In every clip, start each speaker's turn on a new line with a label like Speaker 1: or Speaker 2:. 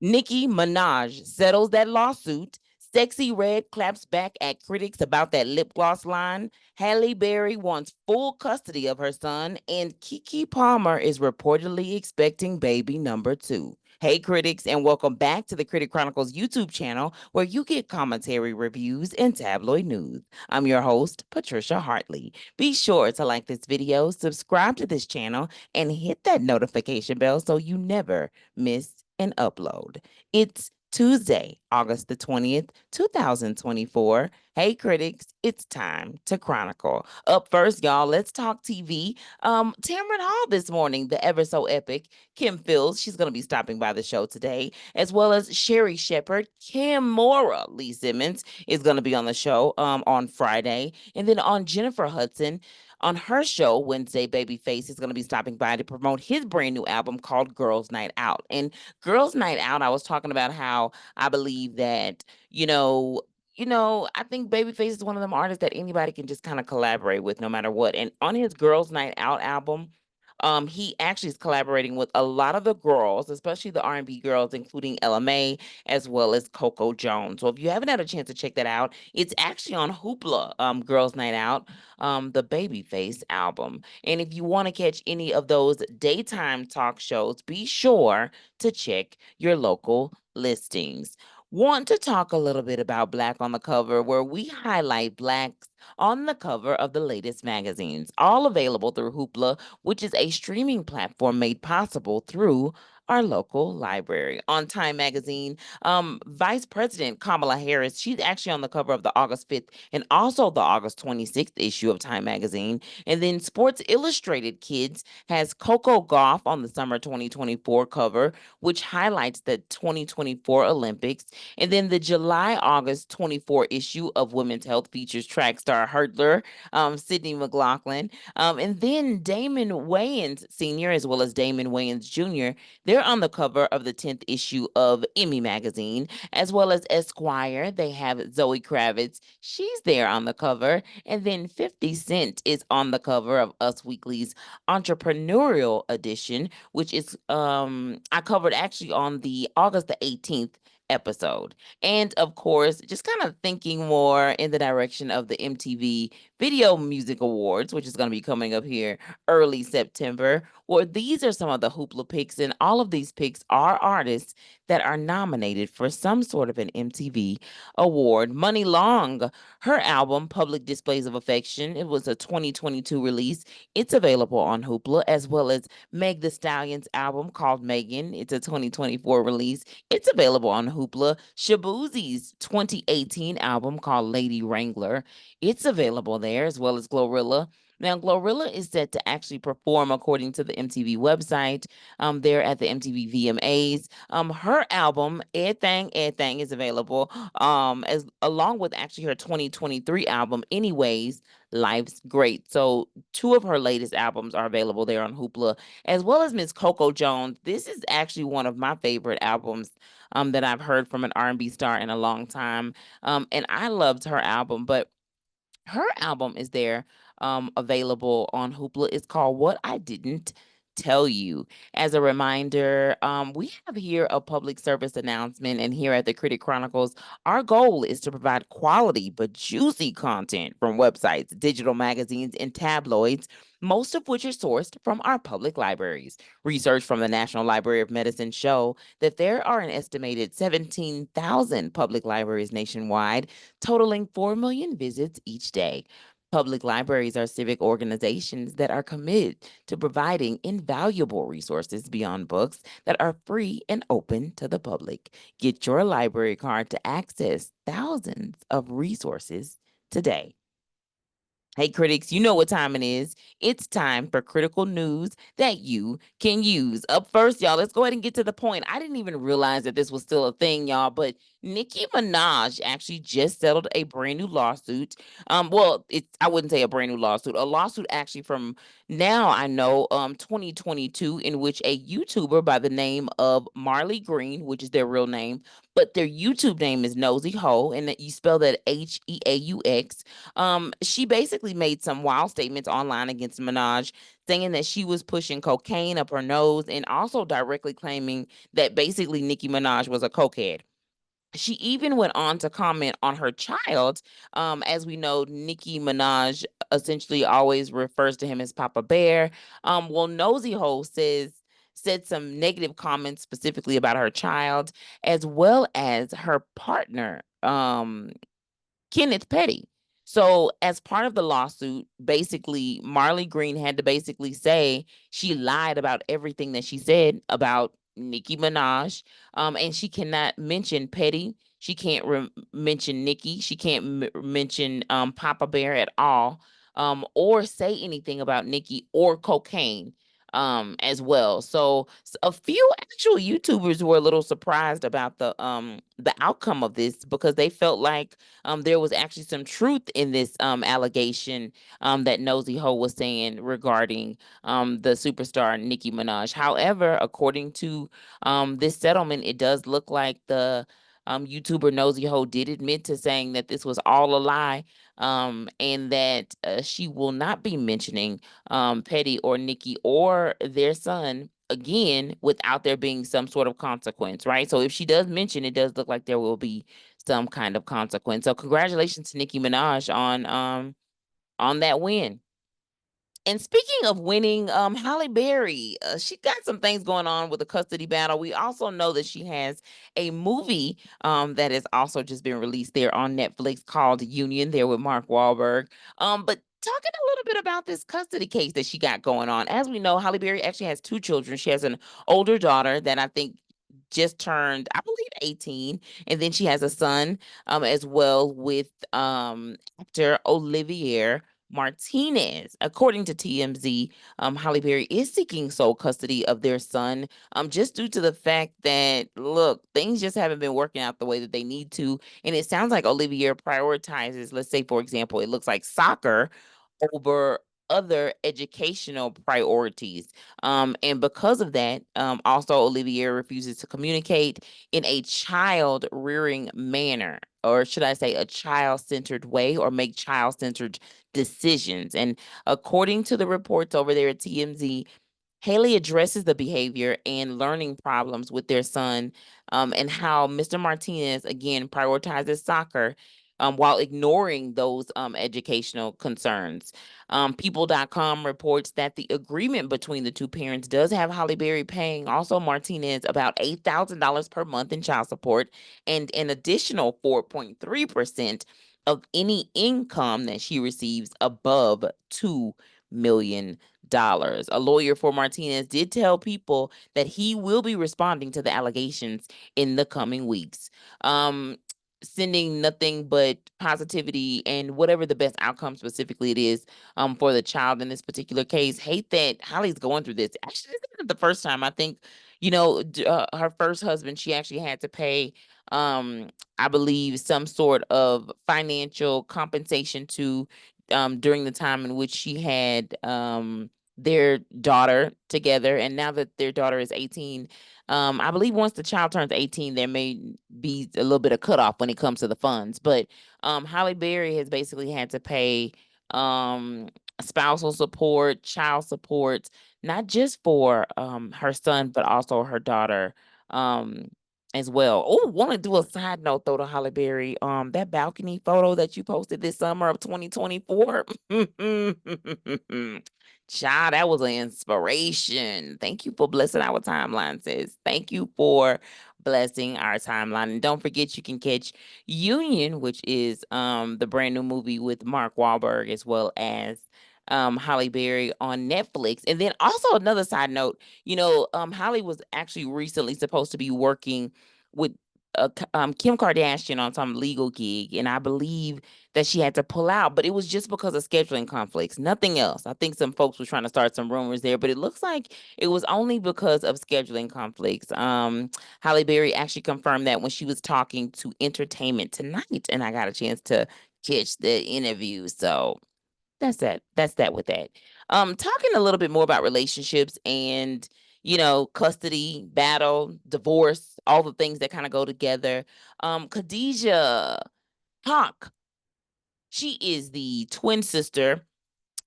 Speaker 1: Nicki Minaj settles that lawsuit. Sexy Red claps back at critics about that lip gloss line. Halle Berry wants full custody of her son. And Keke Palmer is reportedly expecting baby number two. Hey, critics, and welcome back to the Critic Chronicles YouTube channel where you get commentary, reviews, and tabloid news. I'm your host, Patricia Hartley. Be sure to like this video, subscribe to this channel, and hit that notification bell so you never miss an upload. It's Tuesday, August the 20th, 2024. Hey, critics, it's time to chronicle. Up first, y'all, let's talk TV. Tamron Hall this morning, the ever so epic Kim Fields, she's going to be stopping by the show today, as well as Sherry Shepherd. Kim Mora, Lee Simmons, is going to be on the show on Friday. And then on Jennifer Hudson, on her show, Wednesday, Babyface is going to be stopping by to promote his brand new album called Girls Night Out. And Girls Night Out, I was talking about how I believe that, I think Babyface is one of them artists that anybody can just kind of collaborate with no matter what. And on his Girls Night Out album, he actually is collaborating with a lot of the girls, especially the R&B girls, including Ella May as well as Coco Jones. So if you haven't had a chance to check that out, it's actually on Hoopla, Girls Night Out, the Babyface album. And if you want to catch any of those daytime talk shows, be sure to check your local listings. Want to talk a little bit about Black on the Cover, where we highlight Blacks on the cover of the latest magazines, all available through Hoopla, which is a streaming platform made possible through our local library. On Time Magazine, Vice President Kamala Harris, she's actually on the cover of the August 5th and also the August 26th issue of Time Magazine. And then Sports Illustrated Kids has Coco Gauff on the summer 2024 cover, which highlights the 2024 Olympics. And then the July-August 24 issue of Women's Health features track star hurdler Sydney McLaughlin. And then Damon Wayans Sr. as well as Damon Wayans Jr., they're on the cover of the 10th issue of Emmy Magazine, as well as Esquire. They have Zoe Kravitz. She's there on the cover. And then 50 Cent is on the cover of Us Weekly's Entrepreneurial Edition, which is I covered actually on the August the 18th episode. And of course, just kind of thinking more in the direction of the MTV Video Music Awards, which is going to be coming up here early September, where these are some of the Hoopla picks. And all of these picks are artists that are nominated for some sort of an MTV award. Money Long, her album, Public Displays of Affection, it was a 2022 release. It's available on Hoopla, as well as Meg The Stallion's album called Megan. It's a 2024 release. It's available on Hoopla. Shabuzi's 2018 album called Lady Wrangler. It's available there, as well as Glorilla. Now, Glorilla is set to actually perform according to the MTV website. There at the MTV VMAs. Her album, Everything, is available. As along with actually her 2023 album, Anyways, Life's Great. So two of her latest albums are available there on Hoopla, as well as Miss Coco Jones. This is actually one of my favorite albums that I've heard from an R&B star in a long time. And I loved her album, but her album is there available on Hoopla. It's called What I Didn't Tell You. As a reminder, we have here a public service announcement, and here at the Critic Chronicles, our goal is to provide quality but juicy content from websites, digital magazines, and tabloids, most of which are sourced from our public libraries. Research from the National Library of Medicine show that there are an estimated 17,000 public libraries nationwide, totaling 4 million visits each day. Public libraries are civic organizations that are committed to providing invaluable resources beyond books that are free and open to the public. Get your library card to access thousands of resources today. Hey, critics, you know what time it is. It's time for critical news that you can use. Up first, y'all, let's go ahead and get to the point. I didn't even realize that this was still a thing, y'all, but Nicki Minaj actually just settled a brand new lawsuit. Well, it's I wouldn't say a brand new lawsuit. A lawsuit actually from now I know 2022 in which a YouTuber by the name of Marley Green, which is their real name, but their YouTube name is Nosy Ho, and that you spell that Heaux. She basically made some wild statements online against Minaj, saying that she was pushing cocaine up her nose and also directly claiming that basically Nicki Minaj was a cokehead. She even went on to comment on her child. As we know, Nicki Minaj essentially always refers to him as Papa Bear. Well, Nosy Ho said some negative comments specifically about her child, as well as her partner. Kenneth Petty. So, as part of the lawsuit, basically, Marley Green had to basically say she lied about everything that she said about Nicki Minaj. And she cannot mention Petty. She can't mention Nicki. She can't mention Papa Bear at all, or say anything about Nicki or cocaine as well. So a few actual YouTubers were a little surprised about the outcome of this because they felt like there was actually some truth in this allegation that Nosy Ho was saying regarding the superstar Nicki Minaj. However, according to this settlement, it does look like the YouTuber Nosy Ho did admit to saying that this was all a lie, and that she will not be mentioning Petty or Nicki or their son again without there being some sort of consequence, right? So if she does mention, it does look like there will be some kind of consequence. So congratulations to Nicki Minaj on that win. And speaking of winning, Halle Berry, she got some things going on with the custody battle. We also know that she has a movie that has also just been released there on Netflix called Union, there with Mark Wahlberg. But talking a little bit about this custody case that she got going on. As we know, Halle Berry actually has two children. She has an older daughter that I think just turned, I believe, 18, and then she has a son as well with actor Olivier Martinez. According to TMZ, Halle Berry is seeking sole custody of their son, just due to the fact that, look, things just haven't been working out the way that they need to. And it sounds like Olivier prioritizes, let's say, for example, it looks like soccer over other educational priorities. And because of that, also Olivier refuses to communicate in a child rearing manner, or should I say a child centered way, or make child centered decisions. And according to the reports over there at TMZ, Haley addresses the behavior and learning problems with their son, and how Mr. Martinez, again, prioritizes soccer while ignoring those educational concerns. People.com reports that the agreement between the two parents does have Holly Berry paying also Martinez about $8,000 per month in child support and an additional 4.3% of any income that she receives above $2 million. A lawyer for Martinez did tell People that he will be responding to the allegations in the coming weeks. Sending nothing but positivity and whatever the best outcome specifically it is for the child in this particular case. Hate that Holly's going through this. Actually, this isn't the first time. I think, her first husband, she actually had to pay, I believe, some sort of financial compensation to during the time in which she had their daughter together. And now that their daughter is 18, I believe once the child turns 18, there may be a little bit of cutoff when it comes to the funds. But Halle Berry has basically had to pay um, spousal support, child support, not just for her son, but also her daughter um, as well. Oh, want to do a side note though to Halle Berry. That balcony photo that you posted this summer of 2024. Child, that was an inspiration. Thank you for blessing our timeline, sis. Thank you for blessing our timeline. And don't forget you can catch Union, which is the brand new movie with Mark Wahlberg as well as Halle Berry on Netflix. And then also another side note, Halle was actually recently supposed to be working with Kim Kardashian on some legal gig, and I believe that she had to pull out, but it was just because of scheduling conflicts, nothing else. I think some folks were trying to start some rumors there, but it looks like it was only because of scheduling conflicts. Halle Berry actually confirmed that when she was talking to Entertainment Tonight, and I got a chance to catch the interview. So that's that. That's that with that. Talking a little bit more about relationships and custody, battle, divorce, all the things that kind of go together. Khadijah Hawk, she is the twin sister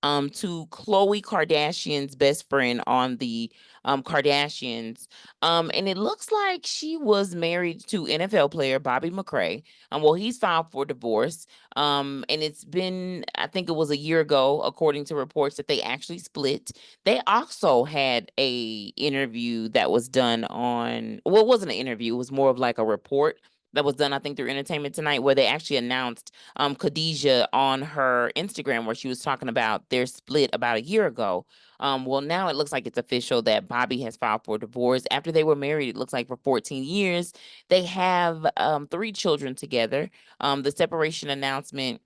Speaker 1: to Khloe Kardashian's best friend on the Kardashians. And it looks like she was married to NFL player Bobby McCray. Well, he's filed for divorce. And it's been, I think it was a year ago, according to reports, that they actually split. They also had a interview that was done on, well, it wasn't an interview, it was more of like a report that was done, I think, through Entertainment Tonight, where they actually announced Khadijah on her Instagram, where she was talking about their split about a year ago. Well, now it looks like it's official that Bobby has filed for divorce. After they were married, it looks like for 14 years, they have three children together. The separation announcement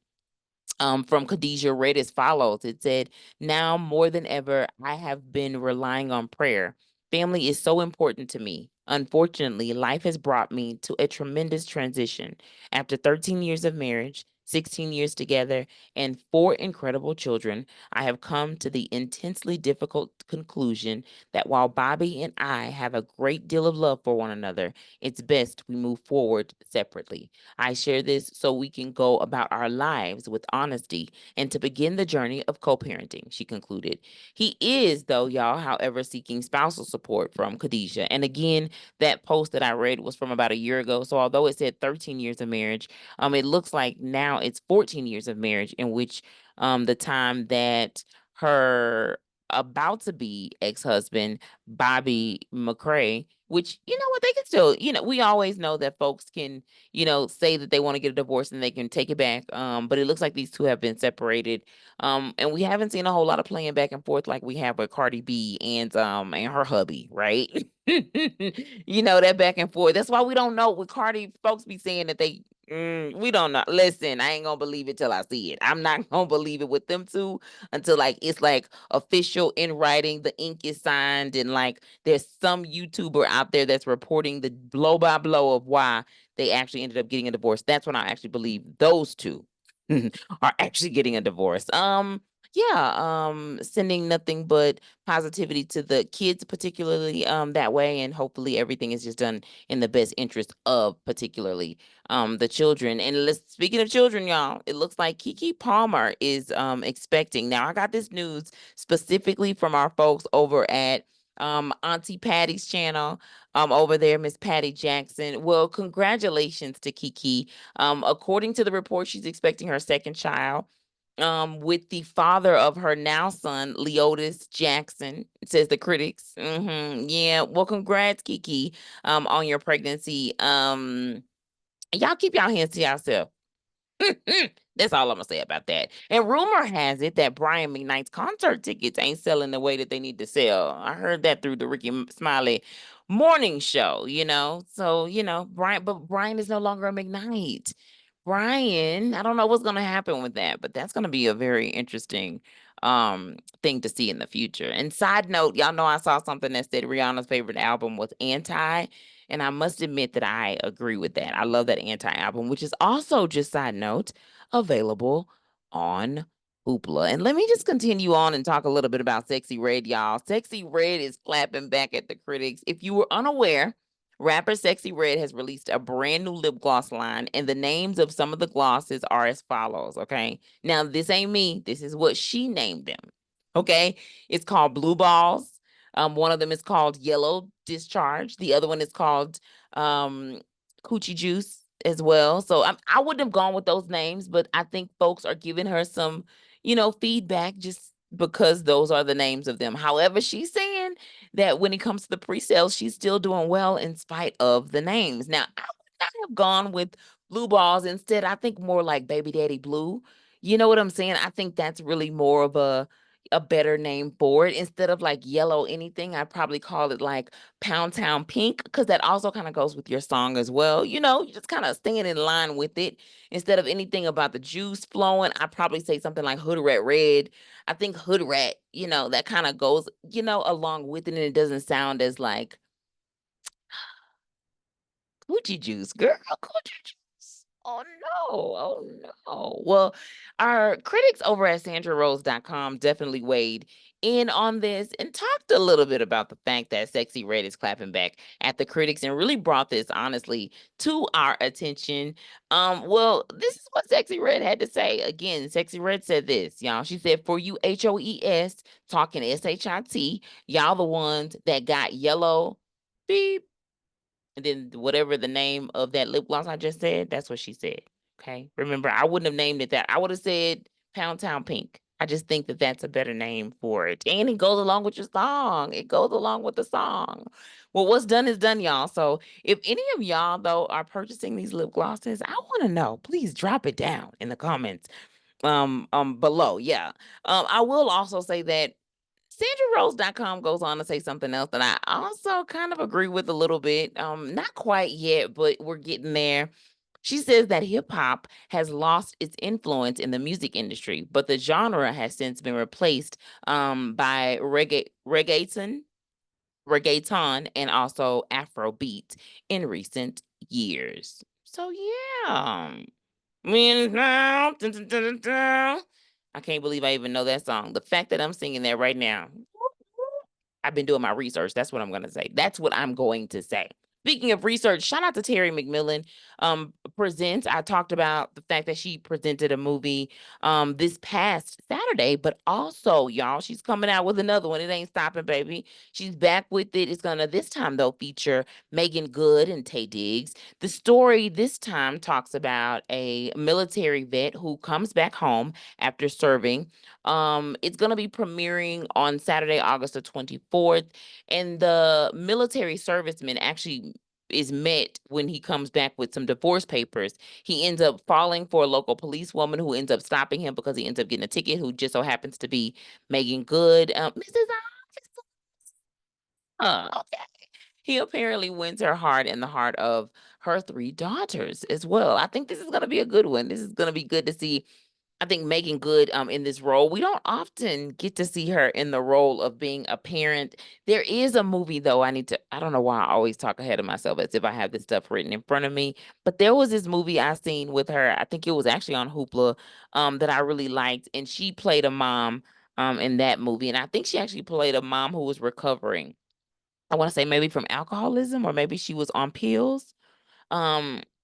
Speaker 1: from Khadijah read as follows. It said, "Now more than ever, I have been relying on prayer. Family is so important to me. Unfortunately, life has brought me to a tremendous transition. After 13 years of marriage, 16 years together, and four incredible children, I have come to the intensely difficult conclusion that while Bobby and I have a great deal of love for one another, it's best we move forward separately. I share this so we can go about our lives with honesty and to begin the journey of co parenting," she concluded. He is, though, y'all, however, seeking spousal support from Khadijah. And again, that post that I read was from about a year ago. So although it said 13 years of marriage, it looks like now it's 14 years of marriage, in which the time that her about to be ex-husband, Bobby McCray, which, you know what, they can still, we always know that folks can, say that they want to get a divorce and they can take it back. But it looks like these two have been separated. And we haven't seen a whole lot of playing back and forth like we have with Cardi B and her hubby, right? That back and forth. That's why we don't know. With Cardi, folks be saying that we don't know. Listen, I ain't gonna believe it till I see it. I'm not gonna believe it with them two until like it's like official in writing, the ink is signed, and like there's some YouTuber out there that's reporting the blow by blow of why they actually ended up getting a divorce. That's when I actually believe those two are actually getting a divorce. Yeah, sending nothing but positivity to the kids, particularly that way, and hopefully everything is just done in the best interest of particularly the children. And speaking of children, y'all, it looks like Keke Palmer is expecting. Now, I got this news specifically from our folks over at Auntie Patty's channel over there, Miss Patty Jackson. Well, congratulations to Keke. According to the report, she's expecting her second child with the father of her now son, Leotis Jackson, says the critics. Yeah, well, congrats, Kiki, on your pregnancy. Y'all keep y'all hands to yourself. That's all I'm gonna say about that. And rumor has it that Brian McKnight's concert tickets ain't selling the way that they need to sell. I heard that through the Ricky Smiley morning show, So, Brian is no longer a McKnight. Brian, I don't know what's gonna happen with that, but that's gonna be a very interesting thing to see in the future. And side note, y'all know I saw something that said Rihanna's favorite album was Anti. And I must admit that I agree with that. I love that Anti album, which is also, just side note, available on Hoopla. And let me just continue on and talk a little bit about Sexy Red, y'all. Sexy Red is clapping back at the critics. If you were unaware, rapper Sexy Red has released a brand new lip gloss line, and the names of some of the glosses are as follows, okay? Now, this ain't me. This is what she named them, okay? It's called Blue Balls. One of them is called Yellow Discharge. The other one is called Coochie Juice as well. So I wouldn't have gone with those names, but I think folks are giving her some, feedback just because those are the names of them. However, she's saying that when it comes to the pre-sales, she's still doing well in spite of the names. Now, I would not have gone with Blue Balls. Instead, I think more like Baby Daddy Blue. You know what I'm saying? I think that's really more of a better name for it. Instead of like yellow anything, I probably call it like Pound Town Pink, because that also kind of goes with your song as well. You know, you just kind of staying in line with it. Instead of anything about the juice flowing, I probably say something like Hood Rat Red. I think Hood Rat, you know, that kind of goes, you know, along with it, and it doesn't sound as like coochie juice, girl, coochie juice. Oh no, oh no. Well, our critics over at sandrarose.com definitely weighed in on this and talked a little bit about the fact that Sexy Red is clapping back at the critics and really brought this honestly to our attention. Well, this is what Sexy Red had to say. Again, Sexy Red said this, y'all. She said, "For you HOES talking SHIT, y'all the ones that got yellow beep, and then whatever the name of that lip gloss I just said, that's what she said. Okay. Remember, I wouldn't have named it that. I would have said Pound Town Pink. I just think that that's a better name for it. And it goes along with your song. It goes along with the song. Well, what's done is done, y'all. So if any of y'all, though, are purchasing these lip glosses, I want to know. Please drop it down in the comments below. Yeah. I will also say that SandraRose.com goes on to say something else that I also kind of agree with a little bit. Not quite yet, but we're getting there. She says that hip hop has lost its influence in the music industry, but the genre has since been replaced by reggaeton, and also Afrobeat in recent years. So yeah. I can't believe I even know that song. The fact that I'm singing that right now, I've been doing my research. That's what I'm going to say. That's what I'm going to say. Speaking of research, shout out to Terry McMillan. Presents. I talked about the fact that she presented a movie this past Saturday, but also, y'all, she's coming out with another one. It ain't stopping, baby. She's back with it. It's gonna this time though feature Megan Good and Tay Diggs. The story this time talks about a military vet who comes back home after serving. It's gonna be premiering on Saturday, August the 24th, and the military serviceman actually is met when he comes back with some divorce papers. He ends up falling for a local policewoman who ends up stopping him because he ends up getting a ticket, who just so happens to be Megan Good. Mrs. Okay. He apparently wins her heart and the heart of her three daughters as well. I think this is going to be a good one. This is going to be good to see. I think Megan Good in this role. We don't often get to see her in the role of being a parent. There is a movie though. I don't know why I always talk ahead of myself as if I have this stuff written in front of me. But there was this movie I seen with her. I think it was actually on Hoopla, that I really liked. And she played a mom in that movie. And I think she actually played a mom who was recovering. I want to say maybe from alcoholism, or maybe she was on pills.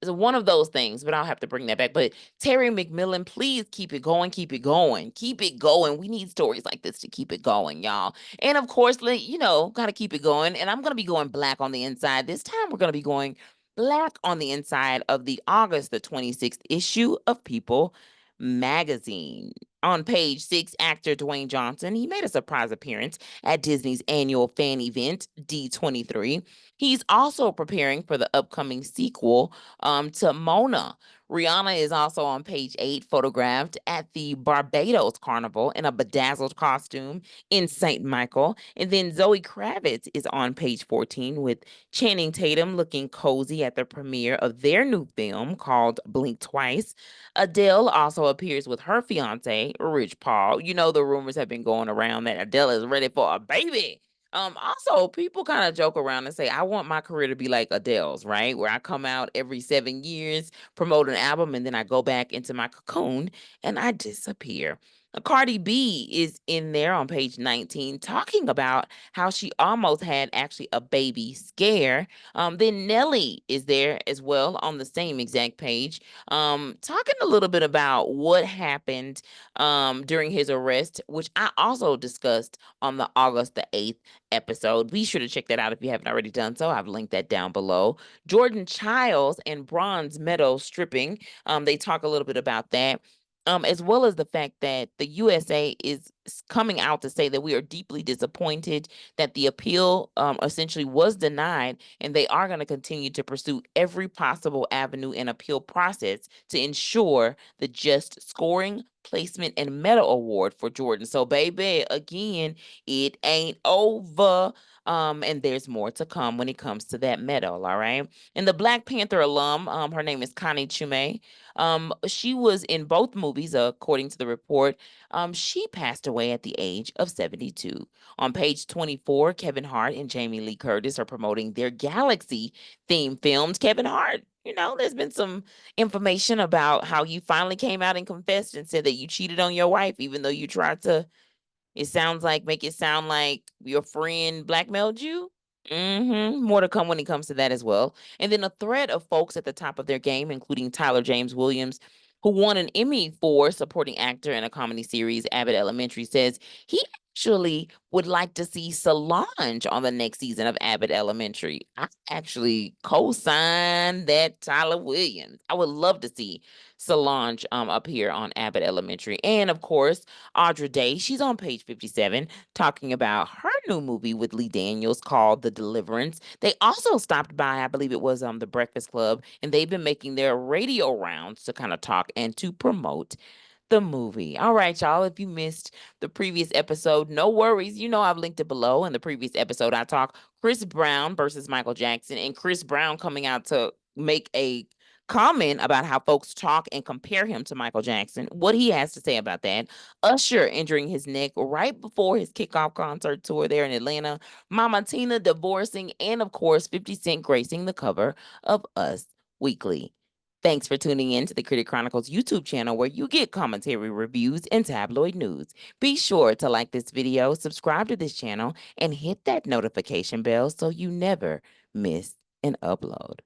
Speaker 1: So one of those things, but I'll have to bring that back. But Terry McMillan, please keep it going, keep it going, keep it going. We need stories like this to keep it going, y'all. And of course, gotta keep it going. And I'm gonna be going black on the inside. This time we're gonna be going black on the inside of the August the 26th issue of People magazine. On page 6, actor Dwayne Johnson, he made a surprise appearance at Disney's annual fan event, D23. He's also preparing for the upcoming sequel to Mona. Rihanna is also on page 8, photographed at the Barbados Carnival in a bedazzled costume in St. Michael. And then Zoe Kravitz is on page 14 with Channing Tatum looking cozy at the premiere of their new film called Blink Twice. Adele also appears with her fiance, Rich Paul. You know, the rumors have been going around that Adele is ready for a baby. Also, people kind of joke around and say, I want my career to be like Adele's, right? Where I come out every 7 years, promote an album, and then I go back into my cocoon and I disappear. Cardi B is in there on page 19 talking about how she almost had actually a baby scare. Then Nelly is there as well on the same exact page, talking a little bit about what happened during his arrest, which I also discussed on the August the 8th episode. Be sure to check that out if you haven't already done so. I've linked that down below. Jordan Childs and Bronze Meadow stripping. They talk a little bit about that. As well as the fact that the USA is coming out to say that we are deeply disappointed that the appeal essentially was denied, and they are going to continue to pursue every possible avenue and appeal process to ensure the just scoring, placement, and medal award for Jordan. So, baby, again, it ain't over. And there's more to come when it comes to that medal, all right? And the Black Panther alum, her name is Connie Chume. She was in both movies, according to the report. She passed away at the age of 72. On page 24, Kevin Hart and Jamie Lee Curtis are promoting their Galaxy theme films. Kevin Hart, there's been some information about how you finally came out and confessed and said that you cheated on your wife, even though you tried to, make it sound like your friend blackmailed you. More to come when it comes to that as well. And then a thread of folks at the top of their game, including Tyler James Williams, who won an Emmy for supporting actor in a comedy series, Abbott Elementary, says he actually would like to see Solange on the next season of Abbott Elementary. I actually co-signed that, Tyler Williams. I would love to see Solange up here on Abbott Elementary. And of course, Audra Day, she's on page 57 talking about her new movie with Lee Daniels called The Deliverance. They also stopped by, I believe it was The Breakfast Club, and they've been making their radio rounds to kind of talk and to promote the movie. All right, y'all. If you missed the previous episode, no worries. I've linked it below. In the previous episode, I talked Chris Brown versus Michael Jackson, and Chris Brown coming out to make a comment about how folks talk and compare him to Michael Jackson, what he has to say about that. Usher injuring his neck right before his kickoff concert tour there in Atlanta. Mama Tina divorcing, and of course, 50 Cent gracing the cover of Us Weekly. Thanks for tuning in to the Critic Chronicles YouTube channel, where you get commentary, reviews, and tabloid news. Be sure to like this video, subscribe to this channel, and hit that notification bell so you never miss an upload.